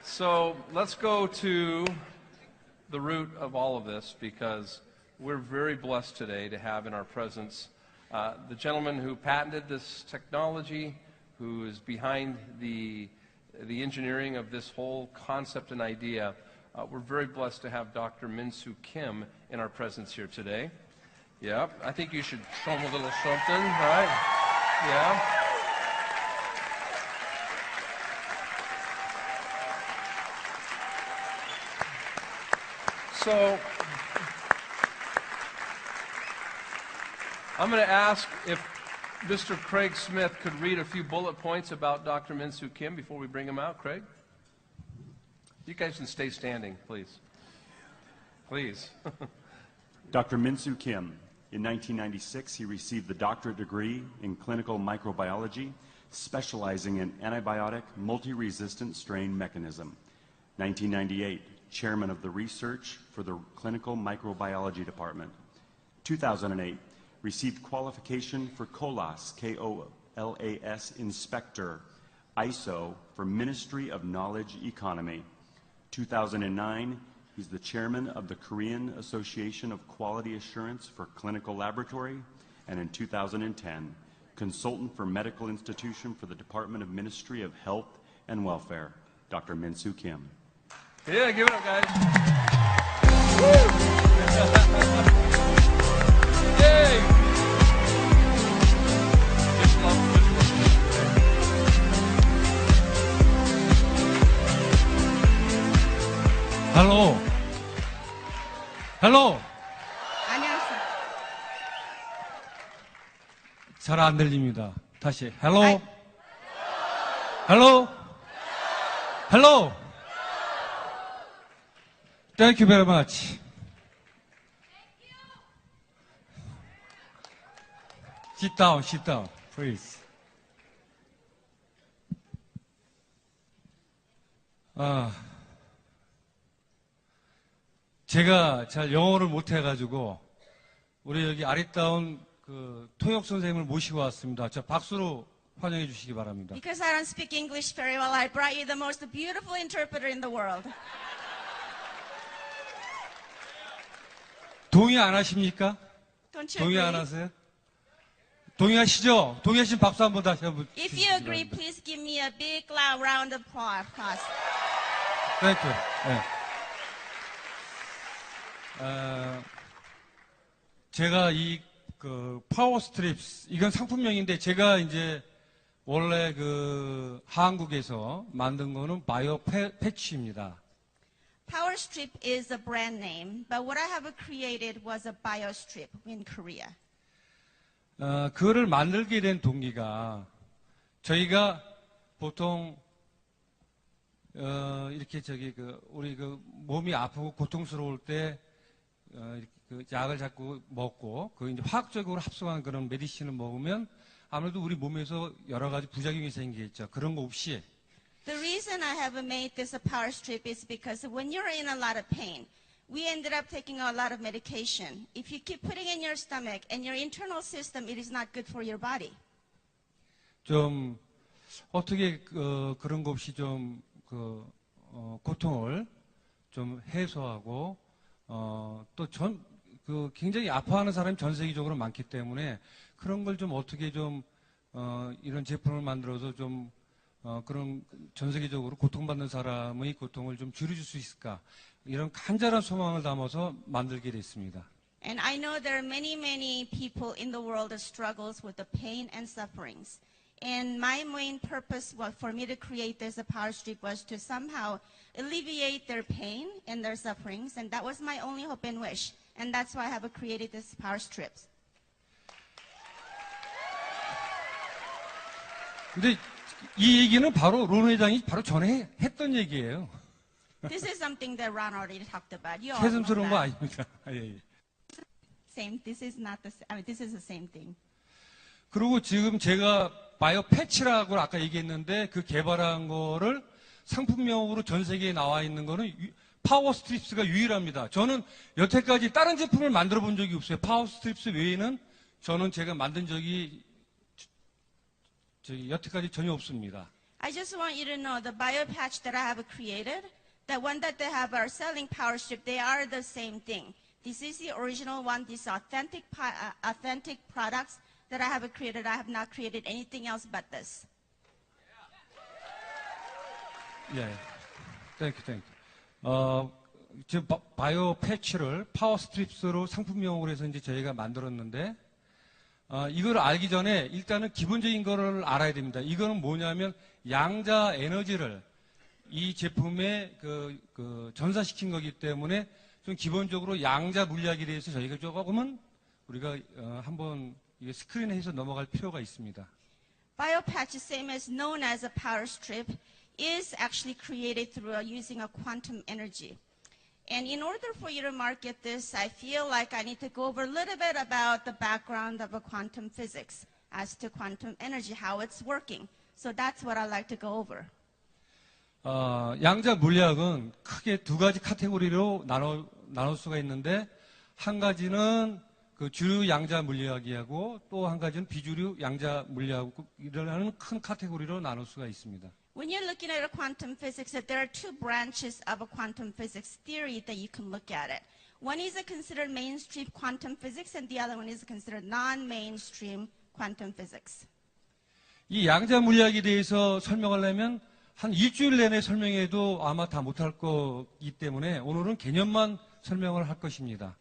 So let's go to the root of all of this, because we're very blessed today to have in our presence the gentleman who patented this technology, who is behind the engineering of this whole concept and idea. We're very blessed to have Dr. Min-Soo Kim in our presence here today. Yeah, I think you should show him a little something, right? Yeah. So I'm going to ask if Mr. Craig Smith could read a few bullet points about Dr. Min-Soo Kim before we bring him out. Craig? You guys can stay standing, please. Please. Dr. Min-Soo Kim. In 1996, he received the doctorate degree in clinical microbiology, specializing in antibiotic multi-resistant strain mechanism. 1998, chairman of the research for the clinical microbiology department. 2008, received qualification for COLAS, K-O-L-A-S inspector, ISO for Ministry of Knowledge Economy. 2009, he's the chairman of the Korean Association of Quality Assurance for Clinical Laboratory, and in 2010, consultant for medical institution for the Department of Ministry of Health and Welfare. Dr. Min-Soo Kim. Yeah, give it up, guys. Yay! Hello. Hello. 안녕하세요. 잘 안 들립니다. 다시. Hello. Hello. Hello. Thank you very much. Sit down, please. 제가 잘 영어를 못해가지고 우리 여기 아리따운 그 통역 선생님을 모시고 왔습니다. 저 박수로 환영해 주시기 바랍니다. Because I don't speak English very well, I brought you the most beautiful interpreter in the world. 동의 안 하십니까? Don't you 동의 agree? 안 하세요? 동의하시죠? 동의하시면 박수 한번 다시 한번 If 주시기 you agree, 바랍니다. please give me a big loud round of applause. Thank you. 네. 제가 그 파워 스트립스, 이건 상품명인데 제가 이제 원래 그 한국에서 만든 거는 바이오 패치입니다. Power Strip is a brand name, but what I have created was a BioStrip in Korea. 그거를 만들게 된 동기가 저희가 보통 이렇게 우리 그 몸이 아프고 고통스러울 때 그 약을 자꾸 먹고 그 이제 화학적으로 합성한 그런 메디신을 먹으면 아무래도 우리 몸에서 여러 가지 부작용이 생기겠죠. 그런 거 없이. The reason I have made this a power strip is because when you're in a lot of pain, we ended up taking a lot of medication. If you keep putting in your stomach and your internal system, it is not good for your body. 좀 어떻게 그런 거 없이 좀 고통을 좀 해소하고 또 굉장히 아파하는 사람이 전 세계적으로 많기 때문에 그런 걸 좀 어떻게 좀 이런 제품을 만들어서 좀 그런 전 세계적으로 고통받는 사람의 고통을 좀 줄여줄 수 있을까, 이런 간절한 소망을 담아서 만들게 됐습니다. And I know there are many people in the world that struggles with the pain and sufferings. And my main purpose for me to create this power strip was to somehow alleviate their pain and their sufferings. And that was my only hope and wish. And that's why I have created this power strips. 근데 이 얘기는 바로 론 회장이 바로 전에 했던 얘기예요. This is something that Ron already talked about. You all know 새삼스러운 거 that. 아닙니다. 예. Same. This is not the. I mean, this is the same thing. 그리고 지금 제가 바이오 패치라고 아까 얘기했는데 그 개발한 거를 상품명으로 전 세계에 나와 있는 거는 파워 스트립스가 유일합니다. 저는 여태까지 다른 제품을 만들어 본 적이 없어요. 파워 스트립스 외에는 저는 제가 만든 적이 여태까지 전혀 없습니다. I just want you to know the bio patch that I have created, the one that they have are selling Power Strip, they are the same thing. This is the original one. These authentic products that I have created. I have not created anything else but this. 예, 땡큐. 지금 바이오 패치를 파워 스트립스로 상품명으로 해서 이제 저희가 만들었는데, 이걸 알기 전에 일단은 기본적인 거를 알아야 됩니다. 이거는 뭐냐면 양자 에너지를 이 제품에 전사시킨 거기 때문에 좀 기본적으로 양자 물리학에 대해서 저희가 조금은 우리가 한번 스크린에 해서 넘어갈 필요가 있습니다. BioPatch, same as known as a power strip, is actually created through using a quantum energy. And in order for you to market this, I feel like I need to go over a little bit about the background of a quantum physics as to quantum energy, how it's working. So that's what I'd like to go over. 양자 물리학은 크게 두 가지 카테고리로 나눌 수가 있는데, 한 가지는 그 주류 양자 물리학이하고 또 한 가지는 비주류 양자 물리학이라는 큰 카테고리로 나눌 수가 있습니다. When you're looking at a quantum physics, there are two branches of a quantum physics theory that you can look at it. One is considered mainstream quantum physics, and the other one is considered non-mainstream quantum physics. 이 양자 물리학에 대해서 설명하려면 한 일주일 내내 설명해도 아마 다 못할 거기 때문에 오늘은 개념만 설명을 할 것입니다.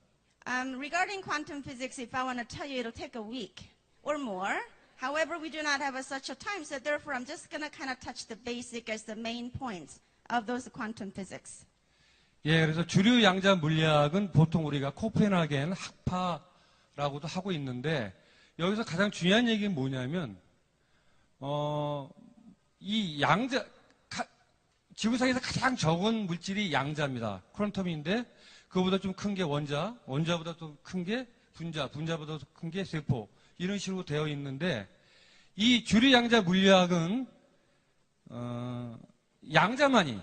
Regarding quantum physics, if I want to tell you, it'll take a week or more. However, we do not have such a time, so therefore I'm just going to kind of touch the basic as the main points of those quantum physics. 예, 그래서 주류 양자 물리학은 보통 우리가 코펜하겐 학파라고도 하고 있는데, 여기서 가장 중요한 얘기는 뭐냐면, 이 양자, 지구상에서 가장 적은 물질이 양자입니다. 퀀텀인데, 그거보다 좀 큰 게 원자, 원자보다 좀 큰 게 분자, 분자보다 더 큰 게 세포, 이런 식으로 되어 있는데, 이 주류 양자 물리학은 양자만이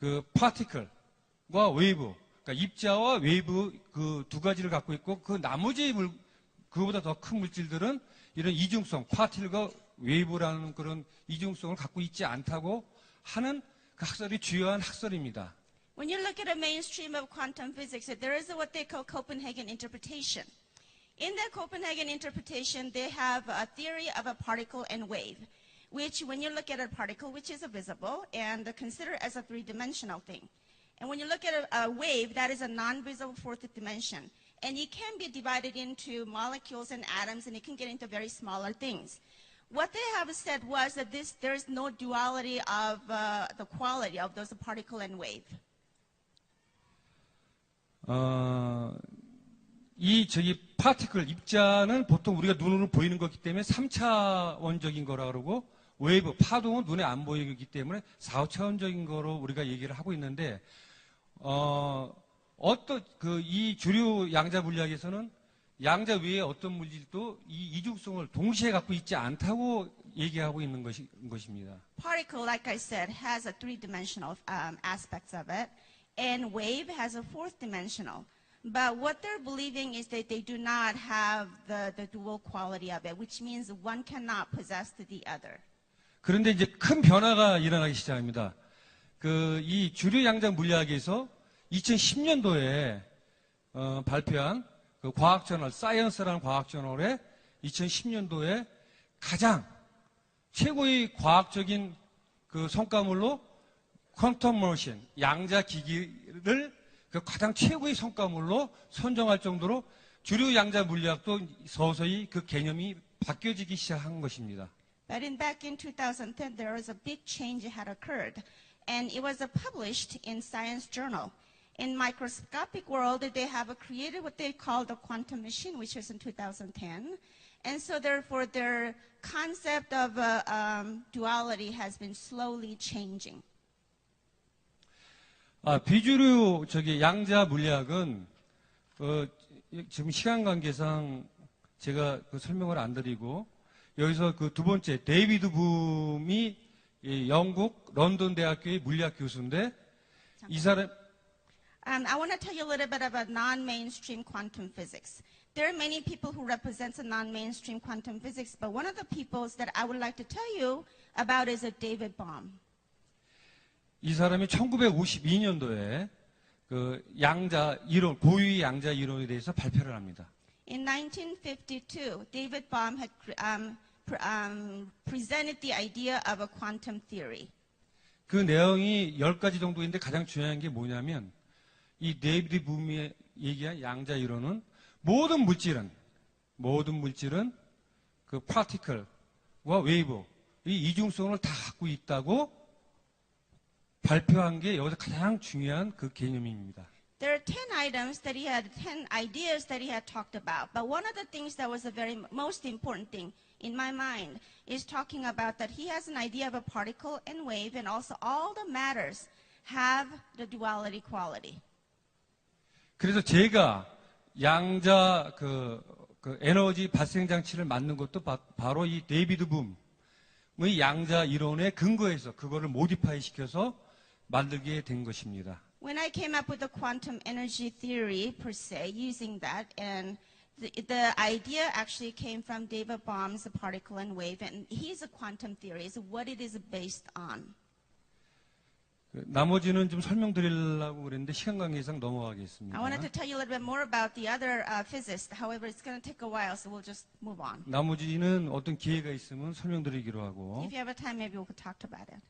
그 파티클과 웨이브, 그러니까 입자와 웨이브 그 두 가지를 갖고 있고, 그 나머지 그거보다 더 큰 물질들은 이런 이중성, 파티클과 웨이브라는 그런 이중성을 갖고 있지 않다고 하는 그 학설이 주요한 학설입니다. When you look at a mainstream of quantum physics, there is what they call Copenhagen interpretation. In the Copenhagen interpretation, they have a theory of a particle and wave, which when you look at a particle, which is visible, and consider as a three-dimensional thing. And when you look at a wave, that is a non-visible fourth dimension. And it can be divided into molecules and atoms, and it can get into very smaller things. What they have said was that there is no duality of the quality of those particle and wave. 파티클, 입자는 보통 우리가 눈으로 보이는 거기 때문에 3차원적인 거라 그러고, 웨이브, 파동은 눈에 안 보이기 때문에 4차원적인 거로 우리가 얘기를 하고 있는데, 이 주류 양자 물리학에서는 양자 외에 어떤 물질도 이 이중성을 동시에 갖고 있지 않다고 얘기하고 있는 것입니다. Particle, like I said, has a three-dimensional aspects of it, and wave has a fourth-dimensional. But what they're believing is that they do not have the dual quality of it, which means one cannot possess the other. 그런데 이제 큰 변화가 일어나기 시작합니다. 이 주류 양자 물리학에서 2010년도에 발표한 그 과학저널, 사이언스라는 과학저널에 2010년도에 가장 최고의 과학적인 그 성과물로 퀀텀 머신, 양자 기기를 그 가장 최고의 성과물로 선정할 정도로 주류 양자 물리학도 서서히 그 개념이 바뀌어지기 시작한 것입니다. But back in 2010, there was a big change that had occurred, and it was published in Science Journal. In microscopic world, they have created what they call the quantum machine, which was in 2010. And so therefore, their concept of duality has been slowly changing. 비주류 양자 물리학은 지금 시간 관계상 제가 설명을 안 드리고, 여기서 그 두 번째 데이비드 붐이 영국 런던 대학교의 물리학 교수인데, 이 사람 I want to tell you a little bit about non-mainstream quantum physics. There are many people who represent non-mainstream quantum physics, but one of the people that I would like to tell you about is a David Bohm. 이 사람이 1952년도에 그 양자 이론, 고유의 양자 이론에 대해서 발표를 합니다. In 1952, David Bohm had presented the idea of a quantum theory. 그 내용이 10가지 정도인데 가장 중요한 게 뭐냐면 이 데이비드 붐이 얘기한 양자 이론은 모든 물질은 그 파티클과 웨이브 이 이중성을 다 갖고 있다고 발표한 게 여기서 가장 중요한 그 개념입니다. There are 10 items that he had, 10 ideas that he had talked about. But one of the things that was the very most important thing in my mind is talking about that he has an idea of a particle and wave, and also all the matters have the duality quality. 그래서 제가 양자 그 에너지 발생 장치를 만든 것도 바로 이 데이비드 붐의 양자 이론에 근거해서 그거를 모디파이 시켜서 만들게 된 것입니다. When I came up with the quantum energy theory per se, using that, and the idea actually came from David Bohm's particle and wave, and he's a quantum theory, is what it is based on. 나머지는 좀 설명드리려고 그랬는데 시간 관계상 I 넘어가겠습니다. wanted to tell you a little bit more about the other physicists. However, it's going to take a while, so we'll just move on. 나머지는 어떤 기회가 있으면 설명드리기로 하고. If you have a time, maybe we could talk about it.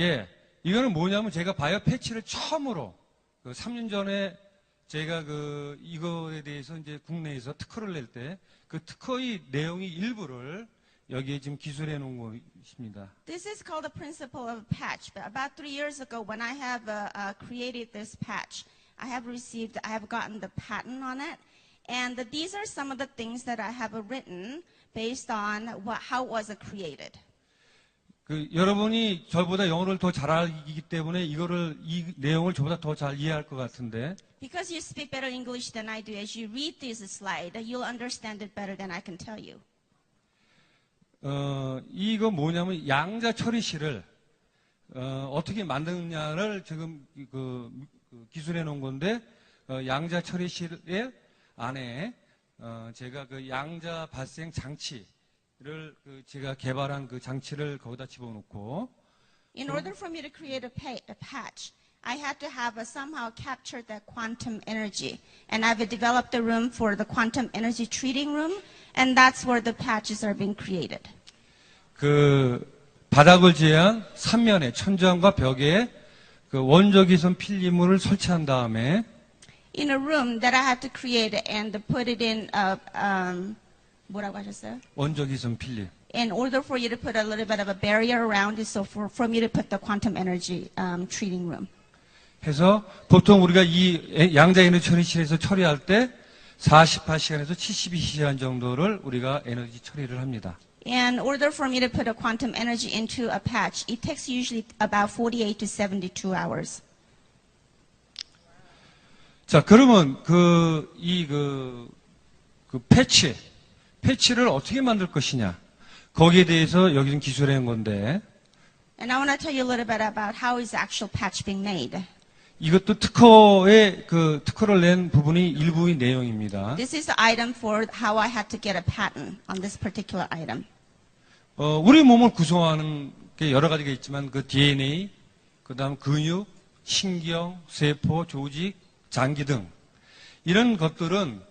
예, 이거는 뭐냐면 제가 바이오 패치를 처음으로 3년 전에 제가 이거에 대해서 이제 국내에서 특허를 낼 때 그 특허의 내용의 일부를 여기에 지금 기술해 놓은 것입니다. This is called the principle of a patch. But about 3 years ago, when I have created this patch, I have gotten the patent on it. And these are some of the things that I have written based on how it was created. 여러분이 저보다 영어를 더 잘 알기 때문에 이 내용을 저보다 더 잘 이해할 것 같은데. Because you speak better English than I do, as you read this slide, you'll understand it better than I can tell you. 이거 뭐냐면 양자 처리실을 어떻게 만드느냐를 지금 기술해 놓은 건데 양자 처리실 안에 제가 그 양자 발생 장치를 제가 개발한 그 장치를 거기다 집어넣고 In order for me to create a patch, I had to have somehow captured that quantum energy. And I've developed a room for the quantum energy treating room, and that's where the patches are being created. 바닥을 제한 3면에 천장과 벽에 원적이선 필름을 설치한 다음에 In a room that I had to create and put it in 뭐라고 하셨어요? 원적이선 필름. In order for you to put a little bit of a barrier around it, so for me to put the quantum energy treating room. 해서 보통 우리가 이 양자 에너지 처리실에서 처리할 때 48시간에서 72시간 정도를 우리가 에너지 처리를 합니다. In order for me to put a quantum energy into a patch, it takes usually about 48 to 72 hours. 자, 그러면 패치를 어떻게 만들 것이냐? 거기에 대해서 여기는 기술해 온 건데. And I want to tell you a little bit about how is actual patch being made. 이것도 특허를 낸 부분이 일부의 내용입니다. This is the item for how I had to get a patent on this particular item. 우리 몸을 구성하는 게 여러 가지가 있지만 그 DNA, 그다음 근육, 신경, 세포, 조직, 장기 등 이런 것들은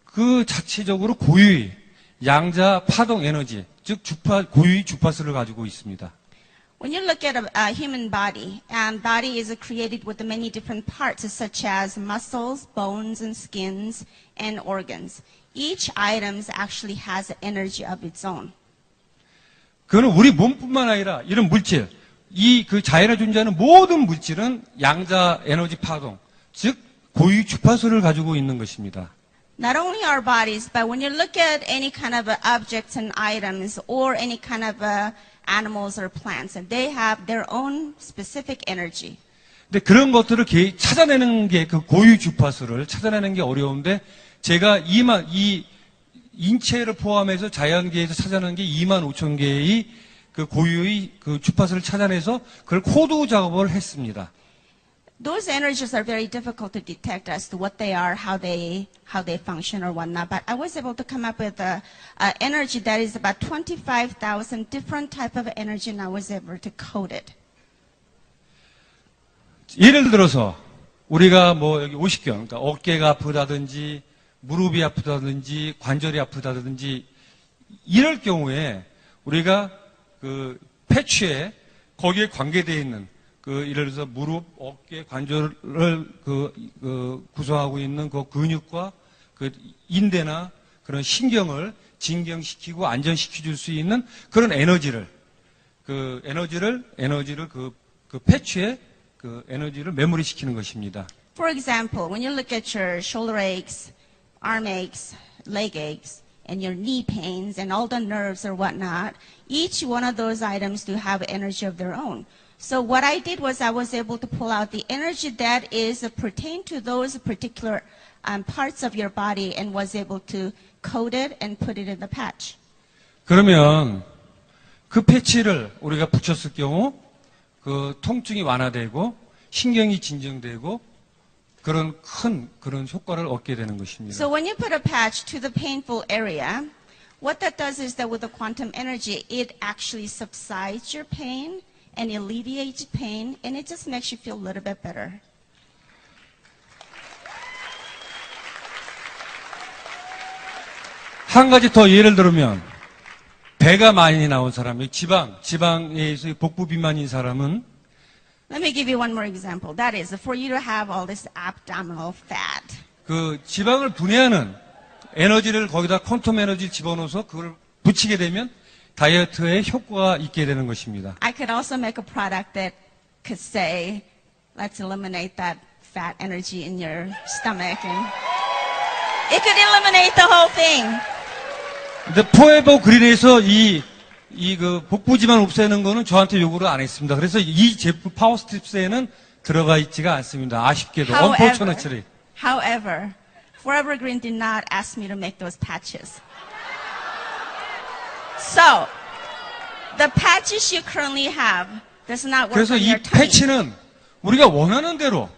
그 자체적으로 고유의 양자 파동 에너지, 즉 고유의 주파수를 가지고 있습니다. When you look at a human body, and body is created with many different parts, such as muscles, bones, and skins, and organs. Each item actually has an energy of its own. 그는 우리 몸뿐만 아니라 이런 물질, 그 자연에 존재하는 모든 물질은 양자 에너지 파동, 즉 고유 주파수를 가지고 있는 것입니다. Not only our bodies, but when you look at any kind of objects and items, or any kind of animals or plants, and they have their own specific energy. 근데 그런 것들을 찾아내는 게 그 고유 주파수를 찾아내는 게 어려운데 제가 이 인체를 포함해서 자연계에서 찾아내는 게 25,000개의 그 고유의 그 주파수를 찾아내서 그걸 코드 작업을 했습니다. those energies are very difficult to detect as to what they are, how they function or whatnot. But I was able to come up with a energy that is about 25,000 different type of energy, and I was able to code it. 예를 들어서 우리가 뭐 여기 50견, 그러니까 어깨가 아프다든지 무릎이 아프다든지 관절이 아프다든지 이럴 경우에 우리가 그 패치에 거기에 관계되어 있는 그 예를 들어서 무릎, 어깨, 관절을 구성하고 있는 그 근육과 그 인대나 그런 신경을 진경시키고 안전시켜 줄 수 있는 그런 에너지를 그 패치에 그 에너지를 메모리시키는 것입니다. For example, when you look at your shoulder aches, arm aches, leg aches, and your knee pains and all the nerves or whatnot, each one of those items do have energy of their own. So what I did was I was able to pull out the energy that is pertain to those particular parts of your body and was able to code it and put it in the patch. 그러면 그 패치를 우리가 붙였을 경우 그 통증이 완화되고 신경이 진정되고 그런 그런 효과를 얻게 되는 것입니다. So when you put a patch to the painful area, what that does is that with the quantum energy, it actually subsides your pain and alleviates pain, and it just makes you feel a little bit better. 한 가지 더 예를 들면 배가 많이 나온 사람, 지방에서 복부 비만인 사람은 Let me give you one more example. That is, for you to have all this abdominal fat. 그 지방을 분해하는 에너지를 거기다 퀀텀 에너지를 집어넣어서 그걸 붙이게 되면 다이어트에 효과가 있게 되는 것입니다. I could also make a product that could say, let's eliminate that fat energy in your stomach, and it could eliminate the whole thing. 근데 포에버 그린에서 그 복부지만 없애는 거는 저한테 요구를 안 했습니다. 그래서 이 제품 파워스트립스에는 들어가 있지가 않습니다. 아쉽게도. unfortunately. However, Forever Green did not ask me to make those patches. So, the patches you currently have does not work 그래서 on 이 your tummy. 패치는 우리가 원하는 대로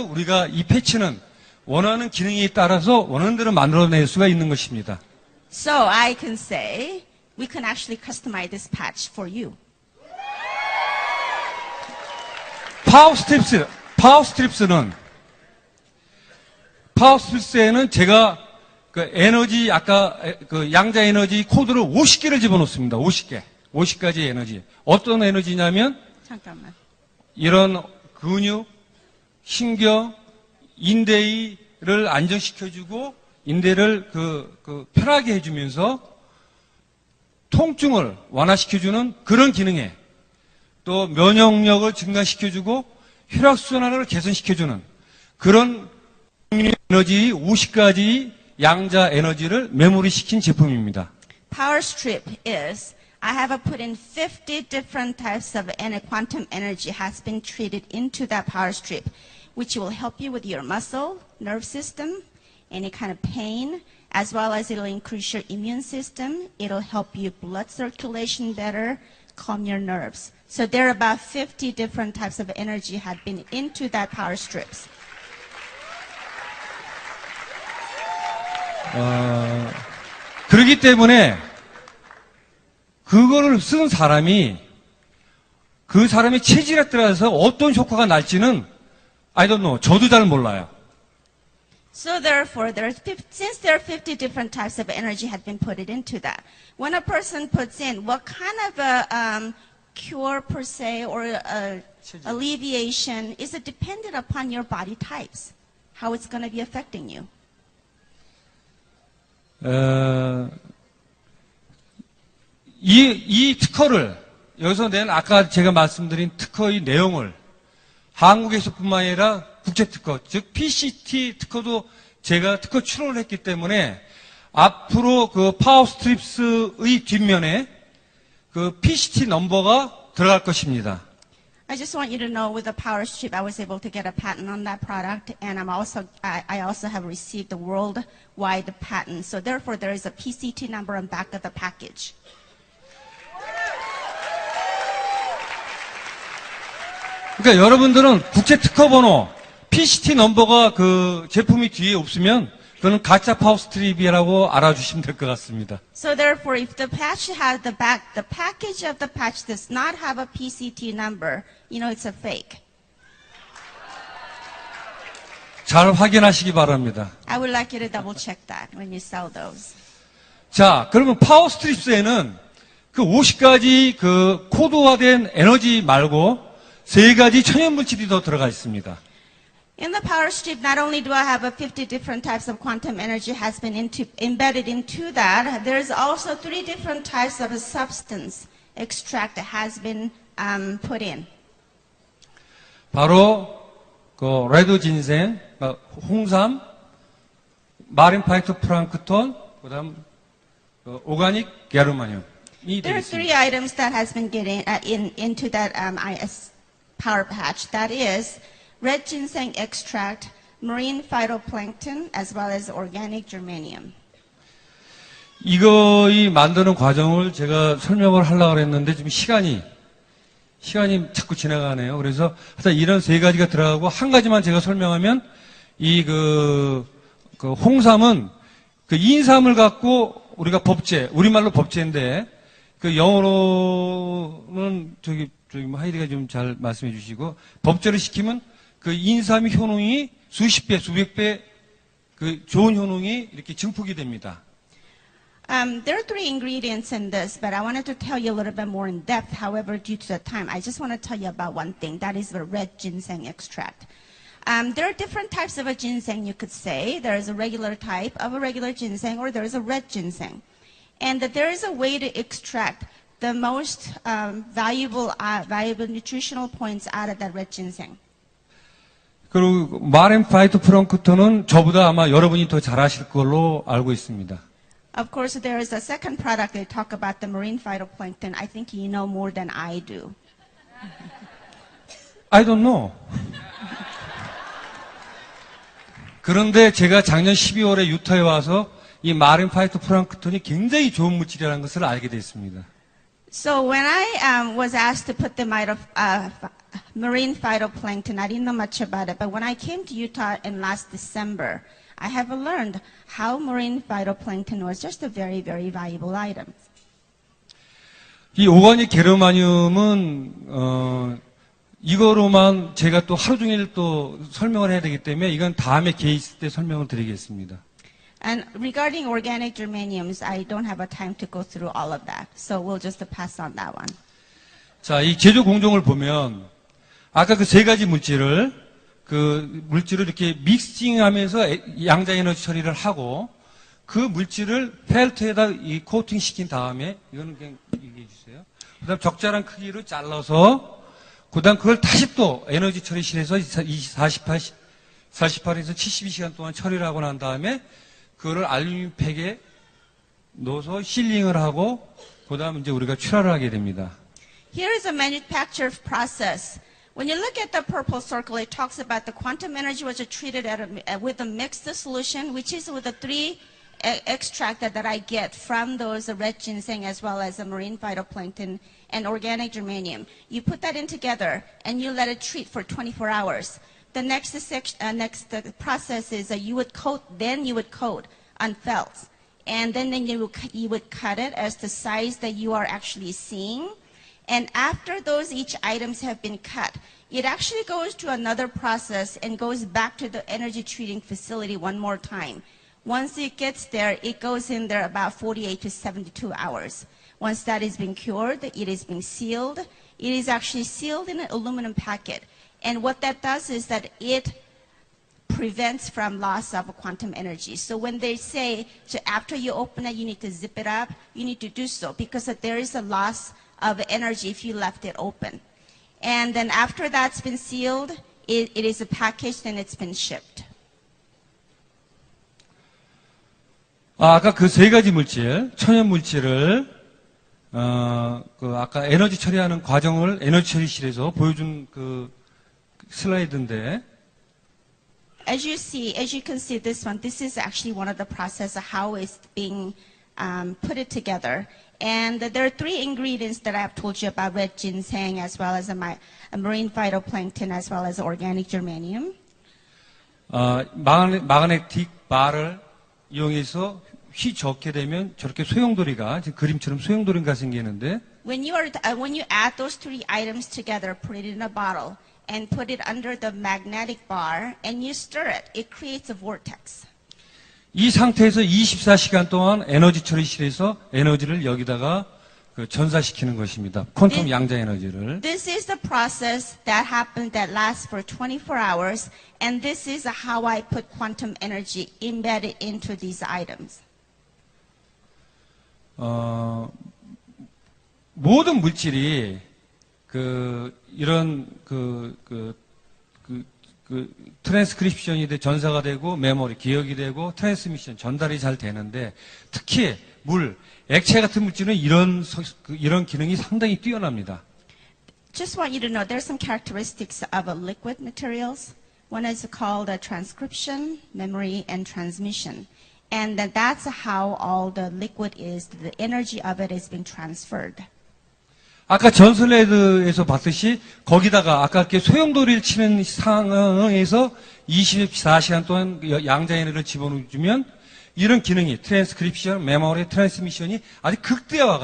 우리가 이 패치는 원하는 기능에 따라서 원하는 대로 만들어낼 수가 있는 것입니다. So I can say, we can actually customize this patch for you. 파워스트립스에는 제가 그 에너지 아까 그 양자 에너지 코드를 50개를 집어넣습니다. 50가지 에너지. 어떤 에너지냐면 잠깐만. 이런 근육, 신경, 인대를 안정시켜주고 인대를 편하게 해주면서 통증을 완화시켜주는 그런 기능에 또 면역력을 증가시켜주고 혈액순환을 개선시켜주는 그런 에너지 50가지 양자 에너지를 메모리시킨 제품입니다. Power strip is, I have put in 50 different types of quantum energy has been treated into that power strip, which will help you with your muscle, nerve system, any kind of pain, as well as it'll increase your immune system. It'll help you blood circulation better, calm your nerves. So there are about 50 different types of energy had been into that power strips. 그렇기 때문에 그거를 쓴 사람이 그 사람의 체질에 따라서 어떤 효과가 날지는 I don't know. 저도 잘 몰라요. So therefore, since there are 50 different types of energy had been put into that, when a person puts in what kind of a cure per se or alleviation is it dependent upon your body types, how it's going to be affecting you. 이 특허를 여기서 낸 아까 제가 말씀드린 특허의 내용을 한국에서뿐만 아니라 국제 특허, 즉 PCT 특허도 제가 특허 출원을 했기 때문에 앞으로 그 파워스트립스의 뒷면에 그 PCT 넘버가 들어갈 것입니다. I just want you to know with the power strip, I was able to get a patent on that product, and I also have received the worldwide patent. So therefore, there is a PCT number on back of the package. 그러니까 여러분들은 국제 특허 번호, PCT 넘버가 그 제품이 뒤에 없으면 그거는 가짜 파워 스트립이라고 알아주시면 될 것 같습니다. So therefore, if the patch has the package of the patch does not have a PCT number, you know it's a fake. 잘 확인하시기 바랍니다. I would like you to double check that when you sell those. 자, 그러면 파워 스트립스에는 그 50가지 그 코드화된 에너지 말고 3가지 천연 물질이 더 들어가 있습니다. In the power strip, not only do I have a 50 different types of quantum energy has been embedded into that, there's also 3 different types of a substance extract that has been put in. 바로 그 레드 진생, 홍삼, 마린 파이토 프랑크톤, 그다음 오가닉 게르마늄이 There are 3 되겠습니다. items that has been getting into that IS power patch. That is red ginseng extract, marine phytoplankton, as well as organic germanium. 이 만드는 과정을 제가 설명을 하려고 했는데 지금 시간이 자꾸 지나가네요. 그래서 하여튼 이런 3가지가 들어가고 한 가지만 제가 설명하면 그 홍삼은 그 인삼을 갖고 우리가 법제, 우리말로 법제인데 그 영어로는 하이디가 좀 잘 말씀해 주시고 법제를 시키면 그 인삼의 효능이 수십 배, 수백 배 그 좋은 효능이 이렇게 증폭이 됩니다. There are 3 ingredients in this, but I wanted to tell you a little bit more in depth. However, due to the time, I just want to tell you about one thing. That is the red ginseng extract. There are different types of a ginseng, you could say. There is a regular type of a regular ginseng, or there is a red ginseng. And that there is a way to extract the most valuable nutritional points out of that red ginseng. 그리고 마린 파이토 프랑크톤은 저보다 아마 여러분이 더 잘 아실 걸로 알고 있습니다. Of course, there is a second product they talk about, the marine phytoplankton. I think you know more than I do. I don't know. 그런데 제가 작년 12월에 유타에 와서 이 마린 파이토 프랑크톤이 굉장히 좋은 물질이라는 것을 알게 됐습니다. So when I was asked to put the marine phytoplankton, I didn't know much about it. But when I came to Utah in last December, I have learned how marine phytoplankton was just a very, very valuable item. 이 오가닉 게르마늄은 이거로만 제가 또 하루 종일 또 설명을 해야 되기 때문에 이건 다음에 기회 있을 때 설명을 드리겠습니다. And regarding organic germaniums, I don't have a time to go through all of that. So we'll just pass on that one. 자, 이 제조 공정을 보면 아까 그 3가지 물질을 이렇게 믹싱하면서 양자 에너지 처리를 하고 그 물질을 펠트에다 이 코팅 시킨 다음에 이거는 그냥 얘기해 주세요. 그다음 적절한 크기로 잘라서 그다음 그걸 다시 또 에너지 처리실에서 48에서 72시간 동안 처리를 하고 난 다음에 그거를 알루미늄 팩에 넣어서 실링을 하고 그다음 이제 우리가 출하를 하게 됩니다. Here is a manufacture process. When you look at the purple circle, it talks about the quantum energy was treated with a mixed solution, which is with the 3 extract that I get from those red ginseng as well as the marine phytoplankton and organic germanium. You put that in together and you let it treat for 24 hours. The next process is you would coat on felts. And then you would cut it as the size that you are actually seeing. And after those each items have been cut, it actually goes to another process and goes back to the energy treating facility one more time. Once it gets there, it goes in there about 48 to 72 hours. Once that is being cured, it is being sealed. It is actually sealed in an aluminum packet. And what that does is that it prevents from loss of quantum energy. So when they say after you open it, you need to zip it up, you need to do so because there is a loss of energy if you left it open. And then after that's been sealed, it is packaged and it's been shipped. 아까 그 3가지 물질, 천연 물질을 아까 에너지 처리하는 과정을 에너지 처리실에서 보여준 그 슬라이드인데. As you can see this one, this is actually one of the process of how it's being put it together. And there are three ingredients that I've told you about: red ginseng, as well as a marine phytoplankton, as well as organic germanium. 마그네틱 바를 이용해서 휘젓게 되면 저렇게 소용돌이가 지금 그림처럼 소용돌이가 생기는데 When you add those three items together, put it in a bottle, and put it under the magnetic bar, and you stir it, it creates a vortex. 이 상태에서 24시간 동안 에너지 처리실에서 에너지를 여기다가 전사시키는 것입니다. 퀀텀 양자 에너지를. This is the process that lasts for 24 hours, and this is how I put quantum energy embedded into these items. 모든 물질이 이런 트랜스크립션이 전사가 되고 메모리 기억이 되고 트랜스미션 전달이 잘 되는데 특히 액체 같은 물질은 이런 기능이 상당히 뛰어납니다. Just want you to know there's some characteristics of liquid materials. One is called transcription, memory, and transmission. And that's how all the liquid is, the energy of it is being transferred. 아까 전슬레드에서 봤듯이 거기다가 아까 이렇게 소용돌이를 치는 상황에서 24시간 동안 양자 에너지를 집어넣으면 이런 기능이 트랜스크립션, 메모리, 트랜스미션이 아주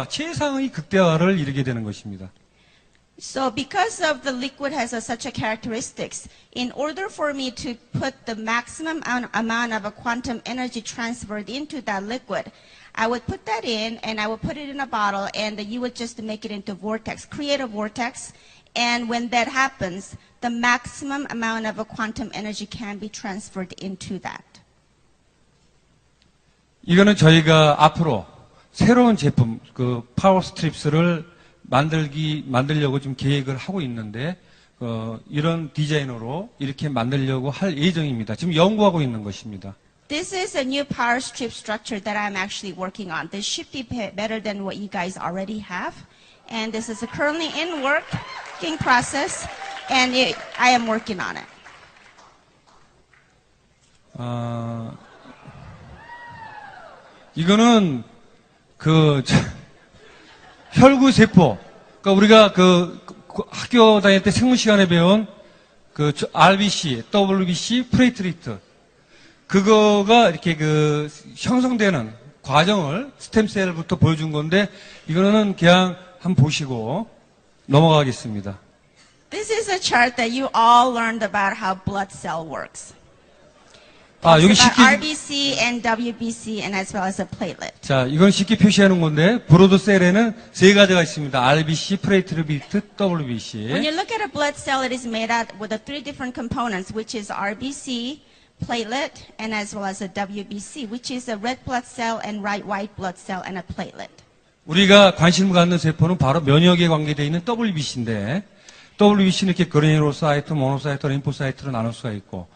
최상의 극대화를 이루게 되는 것입니다. So because of the liquid has such a characteristics, in order for me to put the maximum amount of a quantum energy transferred into that liquid, I would put that in and I would put it in a bottle and you would just make it into vortex, create a vortex, and when that happens, the maximum amount of a quantum energy can be transferred into that. 이거는 저희가 앞으로 새로운 제품, 파워 스트립스를 만들려고 지금 계획을 하고 있는데, 이런 디자이너로 이렇게 만들려고 할 예정입니다. 지금 연구하고 있는 것입니다. This is a new power strip structure that I'm actually working on. This should be better than what you guys already have. And this is currently in working process, and I am working on it. 이거는 혈구세포, 그러니까 우리가 학교 다닐 때 생물 시간에 배운 RBC, WBC, 플레이트리트, 그거가 이렇게 형성되는 과정을 스템셀부터 보여준 건데, 이거는 그냥 한번 보시고 넘어가겠습니다. This is a chart that you all learned about how blood cell works. 여기 It's 쉽게, about RBC and WBC and as well as a platelet. 자, 이건 쉽게 표시하는 건데, 브로드셀에는 세 가지가 있습니다. RBC, 플레이트리트, WBC. When you look at a blood cell, it is made out with the three different components, which is RBC, platelet, and as well as a WBC, which is a red blood cell and white blood cell and a platelet. 우리가 관심을 갖는 세포는 바로 면역에 관계되어 있는 WBC인데, WBC는 이렇게 그래뉴로사이트, 모노사이트, 림포사이트로 나눌 수가 있고,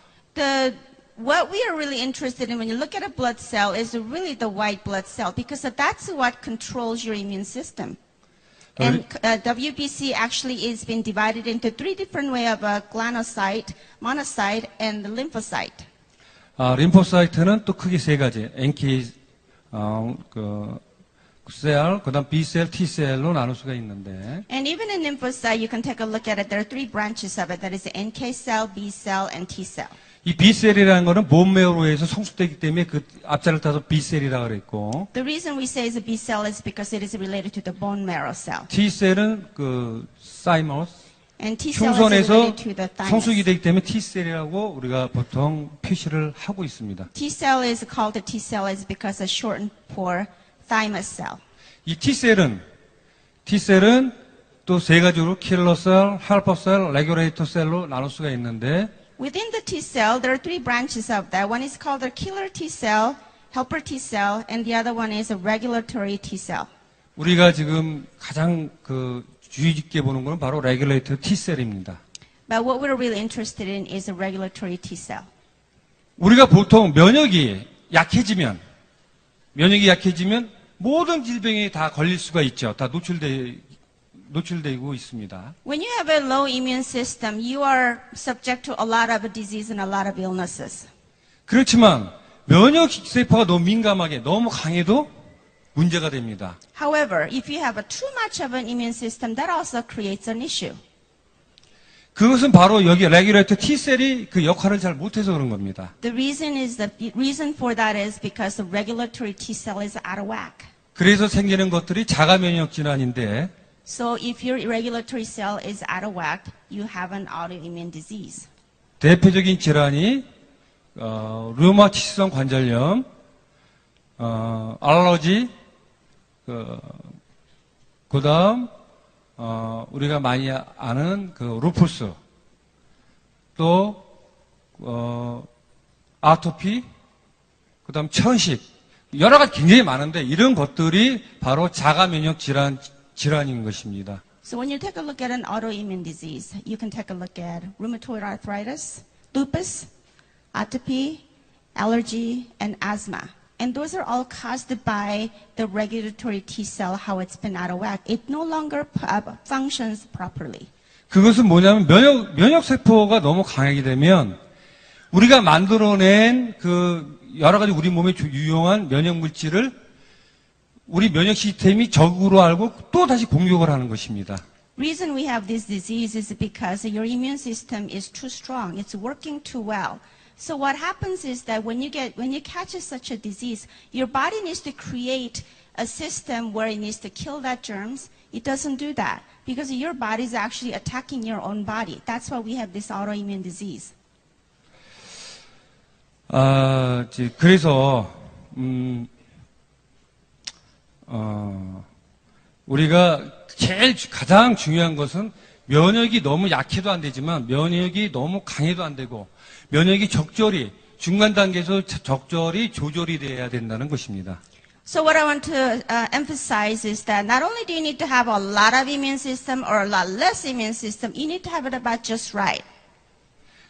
What we are really interested in when you look at a blood cell is really the white blood cell, because that's what controls your immune system. And WBC actually is been divided into three different ways of glanocyte, monocyte, and the lymphocyte. 림포사이트는 또 크게 세 가지, NK 셀, 그다음 B셀, T셀로 나눌 수가 있는데. And even in lymphocyte, you can take a look at it. There are three branches of it. That is the NK cell, B cell, and T cell. 이 B셀이라는 거는 본메어로에서 성숙되기 때문에 그 앞자를 따서 B셀이라고 그랬고. The reason we say it's a B cell is because it is related to the bone marrow cell. T셀은 사이머스, And T cell is 흉선에서 related to the 성숙이 thymus. 되기 때문에 T셀이라고 우리가 보통 표시를 하고 있습니다. T cell is called a T cell is because it's shortened for thymus cell. 이 T셀은 또 세 가지로 킬러셀, 헬퍼셀, 레귤레이터 셀로 나눌 수가 있는데 Within the T cell, there are three branches of that. One is called a killer T cell, helper T cell, and the other one is a regulatory T cell. 우리가 지금 가장 주의 깊게 보는 것은 바로 레귤레이터 T셀입니다. But what we're really interested in is a regulatory T cell. 우리가 보통 면역이 약해지면 모든 질병에 다 걸릴 수가 있죠. 다 노출되고 있습니다. When you have a low immune system, you are subject to a lot of disease and a lot of illnesses. 그렇지만 면역 세포가 너무 민감하게 너무 강해도 문제가 됩니다. However, if you have too much of an immune system, that also creates an issue. 그것은 바로 여기 레귤레이터 T셀이 그 역할을 잘 못해서 그런 겁니다. The reason for that is because the regulatory T cell is out of whack. 그래서 생기는 것들이 자가 면역 질환인데 So if your regulatory cell is out of whack, you have an autoimmune disease. 대표적인 질환이 류마티성 관절염, 알러지, 그다음 우리가 많이 아는 그 루푸스, 또 아토피, 그다음 천식, 여러 가지 굉장히 많은데 이런 것들이 바로 자가 면역 질환인 것입니다. So when you take a look at an autoimmune disease, you can take a look at rheumatoid arthritis, lupus, atopy, allergy, and asthma. And those are all caused by the regulatory T cell, how it's been out of whack. It no longer functions properly. 그것은 뭐냐면 면역 세포가 너무 강하게 되면 우리가 만들어낸 그 여러 가지 우리 몸에 유용한 면역 물질을 우리 면역 시스템이 적으로 알고 또 다시 공격을 하는 것입니다. Reason we have this disease is because your immune system is too strong. It's working too well. So what happens is that when you catch such a disease, your body needs to create a system where it needs to kill that germs. It doesn't do that because your body is actually attacking your own body. That's why we have this autoimmune disease. 그래서 우리가 가장 중요한 것은 면역이 너무 약해도 안 되지만 면역이 너무 강해도 안 되고 면역이 적절히 중간 단계에서 적절히 조절이 돼야 된다는 것입니다. So what I want to emphasize is that not only do you need to have a lot of immune system or a lot less immune system, you need to have it about just right.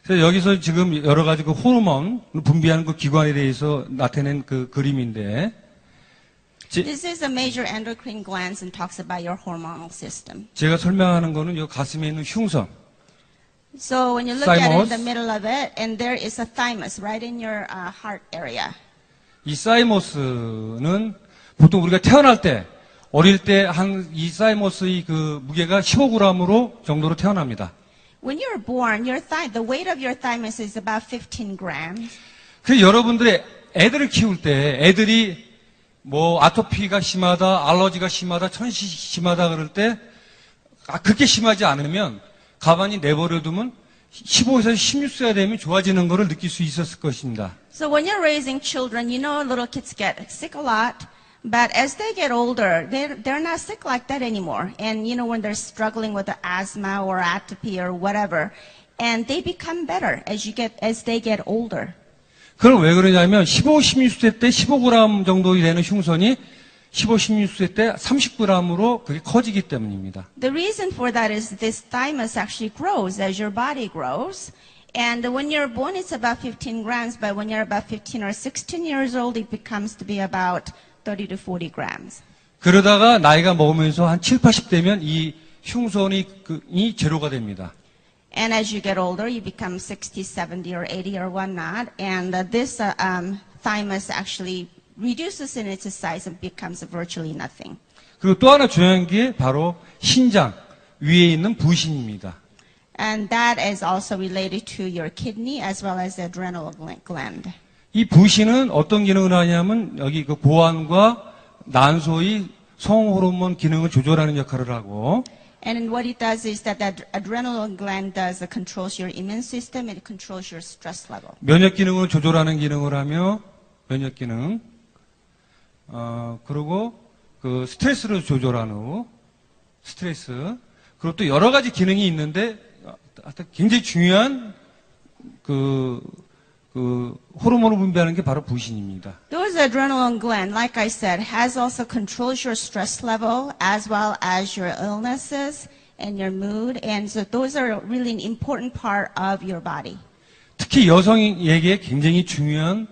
그래서 여기서 지금 여러 가지 그 호르몬 분비하는 그 기관에 대해서 나타낸 그 그림인데 This is a major endocrine glands and talks about your hormonal system. 제가 설명하는 거는 이 가슴에 있는 흉선. So when you look at it in Thymus. the middle of it, and there is a thymus right in your heart area. 이 사이머스는 보통 우리가 태어날 때 어릴 때 이 사이머스의 그 무게가 15g으로 정도로 태어납니다. When you're born, the weight of your thymus is about 15 grams. 그래서 여러분들의 애들을 키울 때 애들이 뭐 아토피가 심하다, 알러지가 심하다, 천식이 심하다 그럴 때 그렇게 심하지 않으면 가만히 내버려두면 15에서 16세가 되면 좋아지는 것을 느낄 수 있었을 것입니다. So when you're raising children, you know little kids get sick a lot, but as they get older, they're not sick like that anymore. And you know when they're struggling with the asthma or atopy or whatever, and they become better as they get older. 그럼 왜 그러냐면 15, 16세 때 15g 정도 되는 흉선이 15, 16세 때 30g으로 그게 커지기 때문입니다. The reason for that is this thymus actually grows as your body grows. And when you're born, it's about 15 grams, but when you're about 15 or 16 years old, it becomes to be about 30 to 40 grams. 그러다가 나이가 먹으면서 한 7, 80 되면 이 흉선이 제로가 됩니다. And as you get older, you become 60, 70, or 80, or whatnot. And this thymus actually reduces in its size and becomes virtually nothing. 그리고 또 하나 중요한 게 바로 신장 위에 있는 부신입니다. And that is also related to your kidney as well as the adrenal gland. 이 부신은 어떤 기능을 하냐면 여기 그 고환과 난소의 성호르몬 기능을 조절하는 역할을 하고 And what it does is that the adrenal gland controls your immune system and it controls your stress level. 면역 기능을 조절하는 기능을 하며 면역 기능 그리고 그 스트레스를 조절하는 스트레스 그리고 또 여러 가지 기능이 있는데 굉장히 중요한 그 호르몬을 분비하는 게 바로 부신입니다. Those adrenal gland, like I said, has also controls your stress level as well as your illnesses and your mood, and so those are really an important part of your body. 특히 여성에게 굉장히 중요한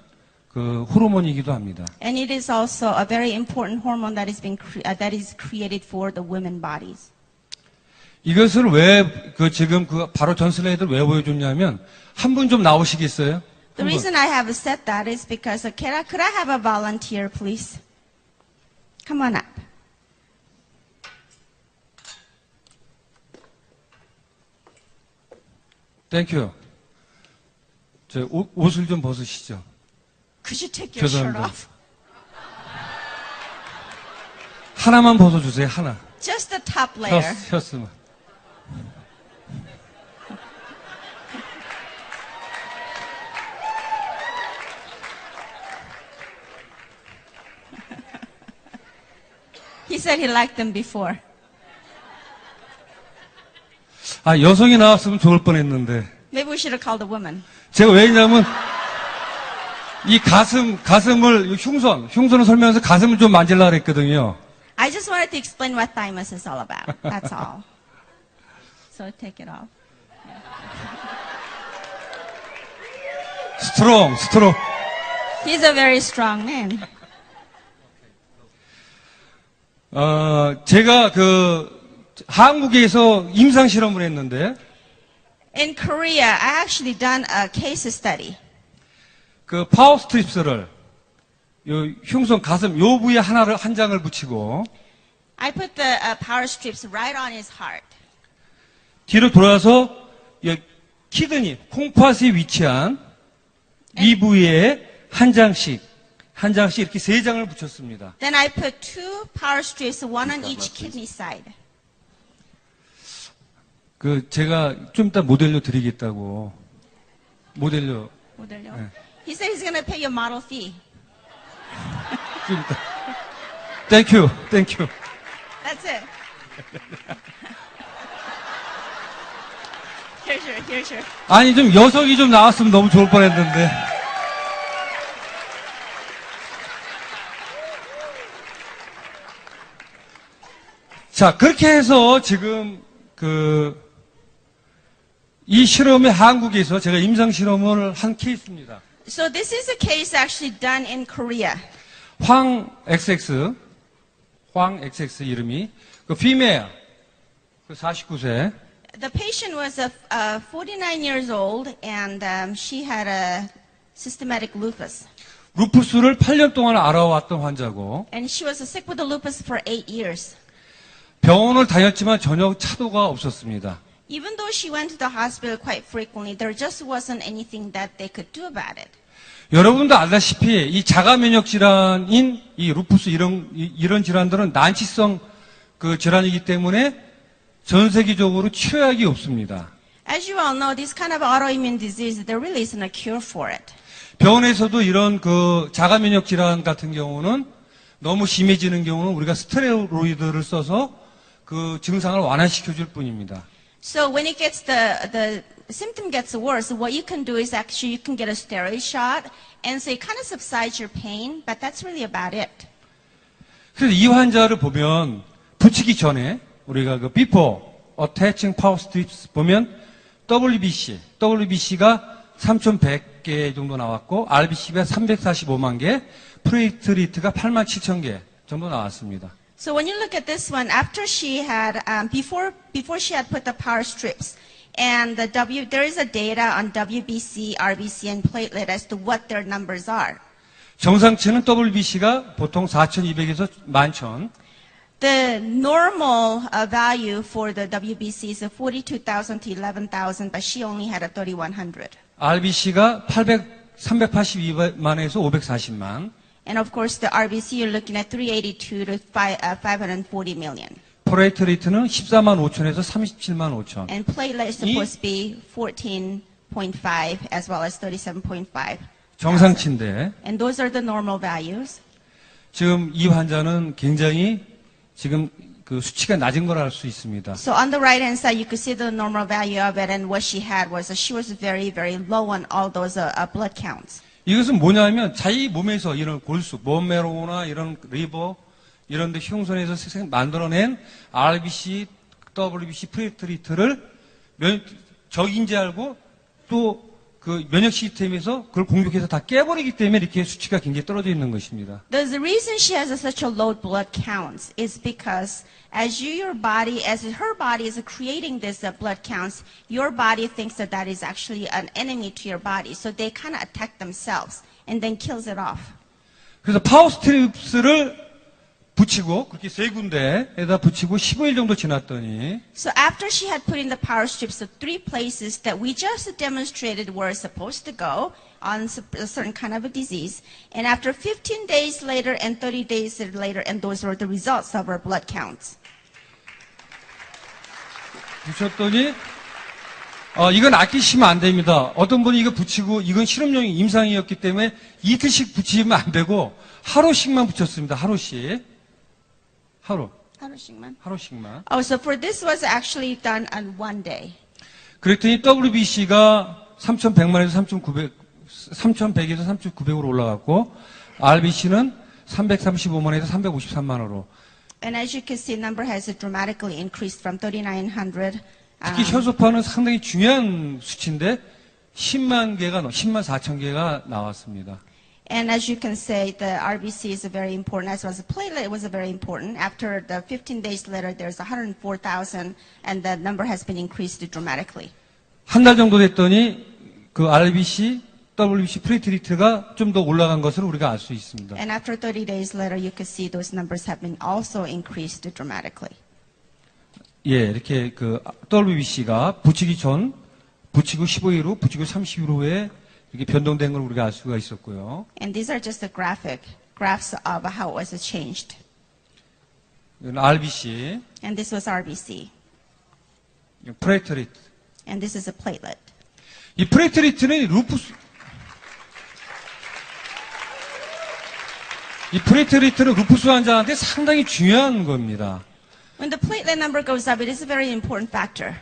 그 호르몬이기도 합니다. And it is also a very important hormone that is created for the women bodies. 이것을 왜 지금 바로 전 슬라이드를 왜 보여줬냐면 한 분 좀 나오시겠어요? The reason I have said that is because could I have a volunteer, please? Come on up. 땡큐. 저 옷을 좀 벗으시죠. Could you take your shirt 죄송합니다. off? 하나만 벗어주세요. 하나. Just the top layer. 셔츠만. He said he liked them before. 아, 여성이 나왔으면 좋을 뻔했는데. Maybe we should have called a woman. 제가 왜냐면 이 가슴을 흉선을 설명해서 가슴을 좀 만질라 그랬거든요. I just wanted to explain what thymus is all about. That's all. So take it off. 스트롱. He's a very strong man. 제가 한국에서 임상 실험을 했는데 In Korea, I actually done a case study. 그 파워 스트립스를 요 흉선 가슴 요 부위에 한 장을 붙이고 I put the power strips right on his heart. 뒤로 돌아서 키드니 콩팥이 위치한 이 부위에 한 장씩 이렇게 3장을 붙였습니다. Then I put 2 power strips, one on each kidney side. 제가 좀 이따 모델료 드리겠다고. 모델료. 네. He said he's going to pay you model fee. 좀 이따. 땡큐. That's it. Here's your. 아니, 좀 여성이 좀 나왔으면 너무 좋을 뻔 했는데. 자, 그렇게 해서 지금 이 실험이 한국에서 제가 임상 실험을 한 케이스입니다. So this is a case actually done in Korea. 황 XX 이름이 female 49세. The patient was 49 years old and she had a systematic lupus. 루푸스를 8년 동안 알아왔던 환자고 And she was sick with the lupus for 8 years. 병원을 다녔지만 전혀 차도가 없었습니다. Even though she went to the hospital quite frequently, there just wasn't anything that they could do about it. 여러분도 알다시피 이 자가 면역 질환인 이 루푸스 이런 질환들은 난치성 질환이기 때문에 전 세계적으로 치료약이 없습니다. As you all know, this kind of autoimmune disease, there really isn't a cure for it. 병원에서도 이런 자가 면역 질환 같은 경우는 너무 심해지는 경우는 우리가 스테로이드를 써서 그 증상을 완화시켜 줄 뿐입니다. So when it gets the symptom gets worse, what you can do is actually you can get a steroid shot, and so it kind of subsides your pain, but that's really about it. 그래서 이 환자를 보면 붙이기 전에 우리가 before attaching power strips 보면 WBC가 3,100개 정도 나왔고 RBC가 345만 개, 플레이트리트가 87,000개 정도 나왔습니다. So when you look at this one, after she had before she had put the power strips, and there is a data on WBC, RBC, and platelet as to what their numbers are. 정상치는 WBC가 보통 4,200에서 11,000. The normal value for the WBC is 42,000 to 11,000, but she only had a 3,100. RBC가 382만에서 540만. And of course, the RBC, you're looking at 382 to 540 million. 플레이트리트는 14만 5천에서 37만 5천. And platelet is supposed to be 14.5 as well as 37.5. 정상치인데 And those are the normal values. 지금 이 환자는 굉장히 지금 수치가 낮은 걸 알 수 있습니다. So on the right hand side, you could see the normal value of it, and what she had was she was very, very low on all those blood counts. 이것은 뭐냐면 자기 몸에서 이런 골수, 본메로나 이런 리버 이런 데 흉선에서 만들어낸 RBC, WBC, 플레이트리트를 적인지 알고 또 그 면역 시스템에서 그걸 공격해서 다 깨버리기 때문에 이렇게 수치가 굉장히 떨어져 있는 것입니다. The reason she has such a low blood counts is because as her body is creating this blood counts, your body thinks that is actually an enemy to your body. So they kind of attack themselves and then kills it off. 그래서 파워 스트립스를 붙이고 그렇게 세 군데에다 붙이고 15일 정도 지났더니 So after she had put in the power strips of 3 places that we just demonstrated were supposed to go on a certain kind of a disease, and after 15 days later and 30 days later, and those were the results of her blood counts. 붙였더니 이건 아끼시면 안 됩니다. 어떤 분이 이거 붙이고 이건 실험용 임상이었기 때문에 이틀씩 붙이면 안 되고 하루씩만 붙였습니다. 하루씩. 하루씩만. Oh, so for this was actually done on one day. 그랬더니 WBC가 3,100만에서 3,100에서 3,900으로 올라갔고 RBC는 335만에서 353만으로. And as you can see, number has dramatically increased from 3,900. 특히 혈소판은 상당히 중요한 수치인데 10만 4천 개가 나왔습니다. And as you can say, the RBC is very important, as well as the platelet was very important. After the 15 days later, there's 104,000, and the number has been increased dramatically. 한 달 정도 됐더니 그 RBC, WBC 플레이트리트가 좀 더 올라간 것을 우리가 알 수 있습니다. And after 30 days later, you can see those numbers have been also increased dramatically. 예, 이렇게 그 WBC가 붙이기 전, 붙이고 15일 후, 붙이고 30일 후에 이렇게 변동된 걸 우리가 알 수가 있었고요. And these are just the graphs of how it was changed. 이건 RBC, And this was RBC. 플레이트리트. And this is a platelet. 이 플레이트리트는 루푸스 환자한테 상당히 중요한 겁니다. When the platelet number goes up, it is a very important factor.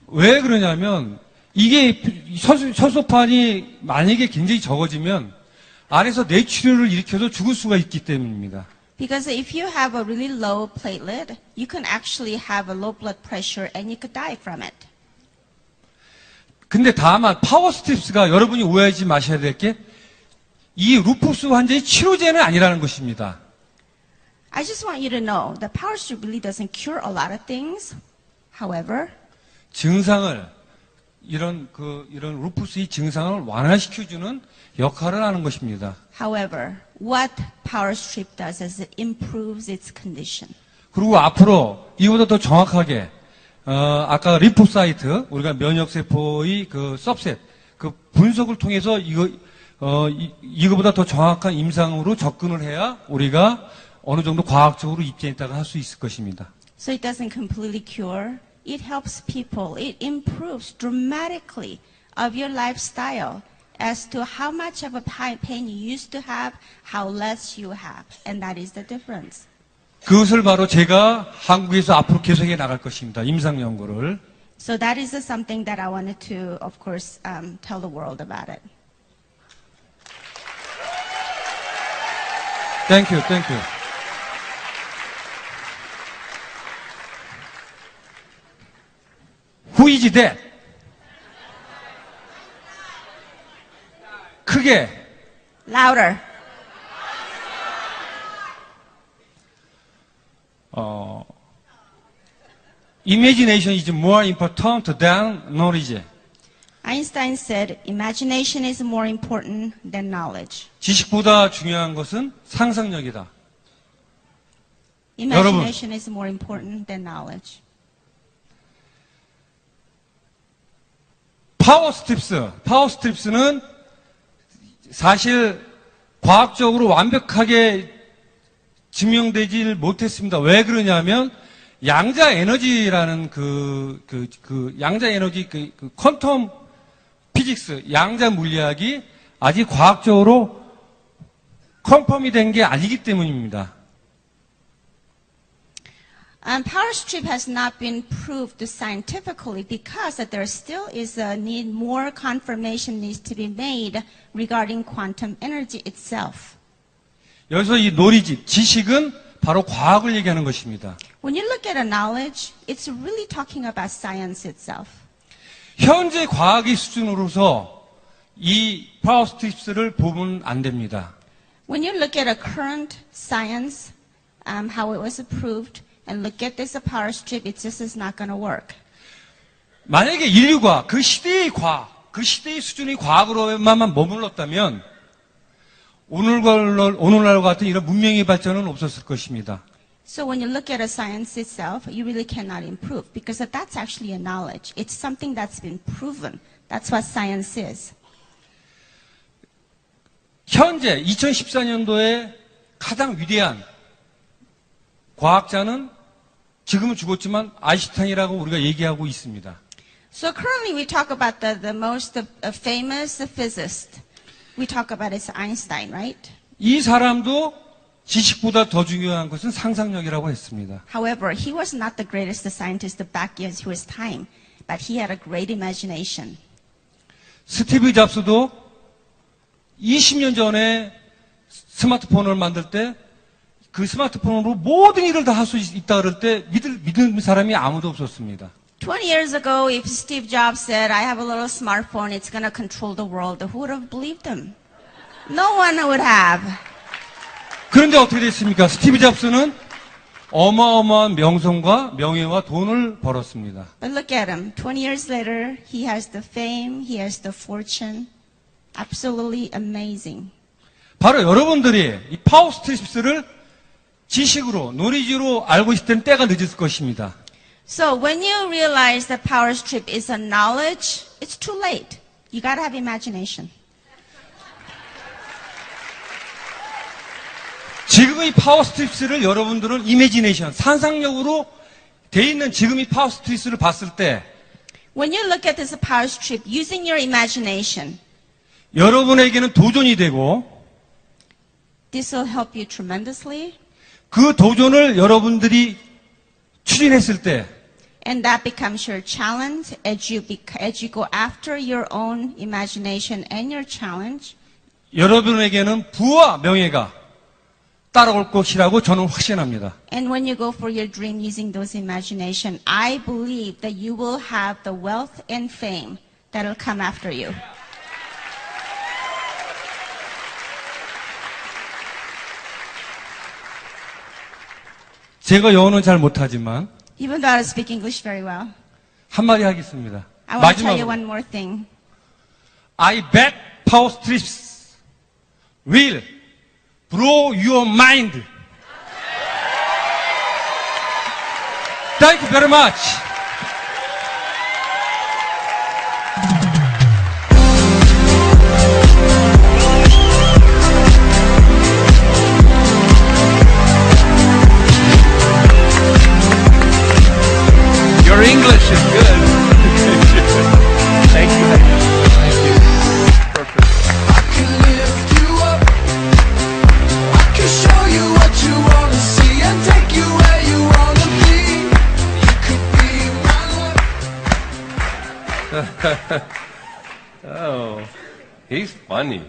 왜 그러냐면 이게 혈소판이 만약에 굉장히 적어지면 안에서 뇌출혈을 일으켜서 죽을 수가 있기 때문입니다. Because if you have a really low platelet, you can actually have a low blood pressure and you could die from it. 근데 다만 파워스트립스가 여러분이 오해하지 마셔야 될 게 이 루푸스 환자의 치료제는 아니라는 것입니다. I just want you to know that power strip really doesn't cure a lot of things. However, 증상을 이런 루푸스의 증상을 완화시켜주는 역할을 하는 것입니다. However, what power strip does is it improves its condition. 그리고 앞으로 이보다 더 정확하게 아까 리포사이트 우리가 면역세포의 그 서브셋 그 분석을 통해서 이거보다 더 정확한 임상으로 접근을 해야 우리가 어느 정도 과학적으로 입증했다가 할 수 있을 것입니다. So it doesn't completely cure. It helps people. It improves dramatically of your lifestyle as to how much of a pain you used to have, how less you have. And that is the difference. 그것을 바로 제가 한국에서 앞으로 계속해 나갈 것입니다. 임상 연구를. So that is something that I wanted to, of course, tell the world about it. Thank you, thank you. Who is that? 크게. Louder. Imagination is more important than knowledge. Einstein said, imagination is more important than knowledge. 지식보다 중요한 것은 상상력이다. Imagination is more important than knowledge. 파워스트립스는 사실 과학적으로 완벽하게 증명되질 못했습니다. 왜 그러냐면 양자 에너지라는 양자 에너지 퀀텀 피직스 양자 물리학이 아직 과학적으로 컨펌이 된 게 아니기 때문입니다. Power strip has not been proved scientifically because there still is a need, more confirmation needs to be made regarding quantum energy itself. 여기서 이 knowledge, 지식은 바로 과학을 얘기하는 것입니다. When you look at a knowledge, it's really talking about science itself. 현재 과학의 수준으로서 이 파워스트립스를 보면 안 됩니다. When you look at a current science, how it was proved, and look at this power strip, it just is not going to work. 만약에 인류가 그 시대의 과학, 그 시대의 수준의 과학으로만 머물렀다면 오늘날과 같은 이런 문명의 발전은 없었을 것입니다. So when you look at a science itself, you really cannot improve because that's actually a knowledge. It's something that's been proven. That's what science is. 현재 2014년도에 가장 위대한 과학자는 지금은 죽었지만 아인슈타인이라고 우리가 얘기하고 있습니다. So currently we talk about the most famous physicist. We talk about is Einstein, right? 이 사람도 지식보다 더 중요한 것은 상상력이라고 했습니다. However, he was not the greatest scientist back in his time, but he had a great imagination. 스티브 잡스도 20년 전에 스마트폰을 만들 때 그 스마트폰으로 모든 일을 다 할 수 있다 그럴 때 믿는 사람이 아무도 없었습니다. 20 years ago, if Steve Jobs said, I have a little smartphone, it's going to control the world, who would have believed him? No one would have. 그런데 어떻게 됐습니까? 스티브 잡스는 어마어마한 명성과 명예와 돈을 벌었습니다. But look at him. 20 years later, he has the fame, he has the fortune. Absolutely amazing. 바로 여러분들이 이 파워 스트립스를 지식으로, 노리지로 알고 있을 때는 때가 늦을 것입니다. So when you realize that power strip is a knowledge, it's too late. You got to have imagination. 지금 이 파워 스트립스를 여러분들은 이미지네이션, 상상력으로 돼 있는 지금 이 파워 스트립스를 봤을 때 When you look at this power strip using your imagination, 여러분에게는 도전이 되고 this will help you tremendously. 그 도전을 여러분들이 추진했을 때 And that becomes your challenge as you go after your own imagination and your challenge. 여러분에게는 부와 명예가 따라올 것이라고 저는 확신합니다. And when you go for your dream using those imagination, I believe that you will have the wealth and fame that will come after you. 제가 영어는 잘 못하지만 Even though I speak English very well, 한마디 하겠습니다. I want to tell you 마지막으로 one more thing. I bet power strips will blow your mind. Thank you very much. Your English is good. Thank you. Thank you. Perfect. I can lift you up. I can show you what you wanna see and take you where you wanna be. You could be my love. Oh, he's funny.